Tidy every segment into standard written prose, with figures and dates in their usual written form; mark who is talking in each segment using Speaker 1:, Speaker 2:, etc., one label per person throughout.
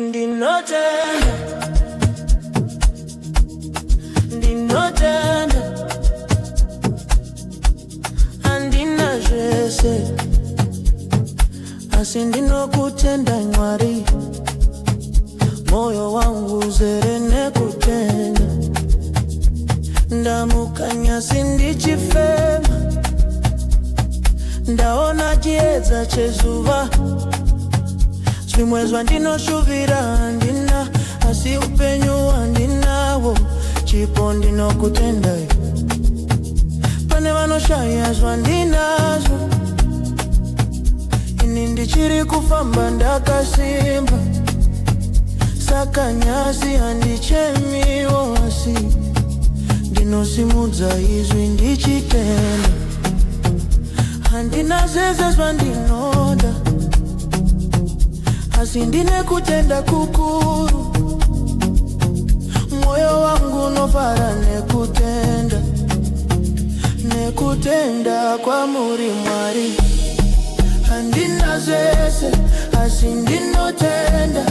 Speaker 1: Ndinotenda, ndinotenda, andina zvese asi ndinokutenda Mwari, moyo wangu uzere nekutenda. Ndamuka nyasi ndichifema, ndaona chiedza chezuva. Zvimwe zvandinoshuvira handina, asi upenyu handinawo. Chipo ndinokutenda iwe. Pane vanoshaya zvandinazvo, ini ndichiri kufamba ndakasimba. Saka nyasi handichemiwo, asi ndinosimudza izvi ndichitenda. Handina zvese zvandinoda, asi ndine kutenda kukuru. Moyo wangu unofara nekutenda, nekutenda kwamuri Mwari. Handina zvese asi ndinotenda,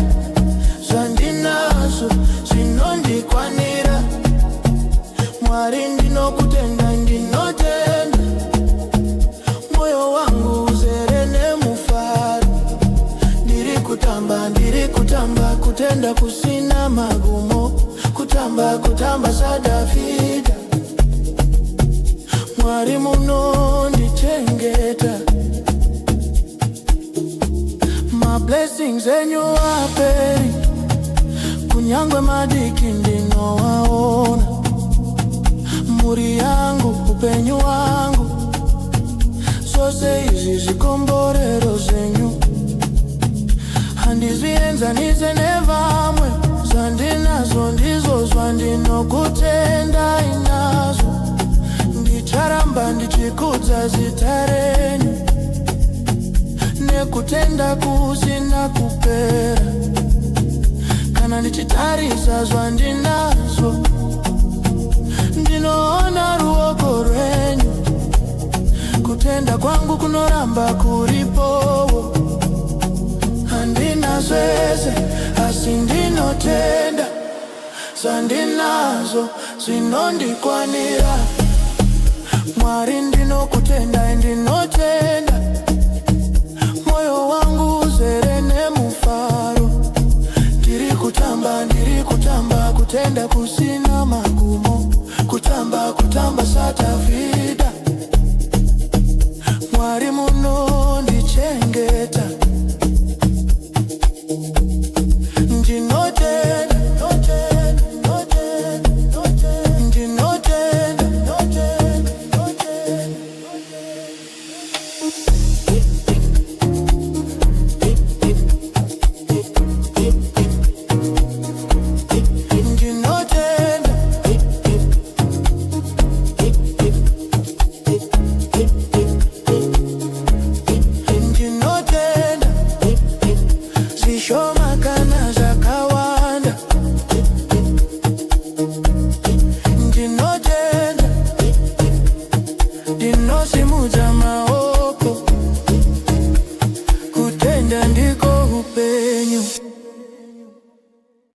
Speaker 1: zvandinazvo zvinondikwanira. Mwari ndinokutenda, ndinotenda. Moyo wangu uzere nemufaro. Ndiri kutamba, kutenda kusina magumo. Kutamba saDavhidha. Mwari munondichengeta. My blessings enyu aperi, kunyangwe madiki ndinowaona. Muri yangu, upenyu wangu, zvose izvi zvikomborero zvenyu. Handizvienzanise nevamwe, zvandinazvo ndizvo zvandinokutenda inazvo. Ndicharamba ndichikudza zita renyu, nekutenda kusina kupera. Kana ndichitarisa zvandinazvo, ndinoona ruoko rwenyu. Kutenda kwangu kunoramba kuripowo. Handina zvese asi ndinotenda, zvandinazvo zvinondikwanira. Mwari ndinokutenda, ndinotenda. Moyo wangu uzere nemufaro. Ndiri kutamba, kutenda kusina magumo. Kutamba saDavhidha. Mwari munondichengeta. Zvishomakana zvakawanda. Ndinotenda.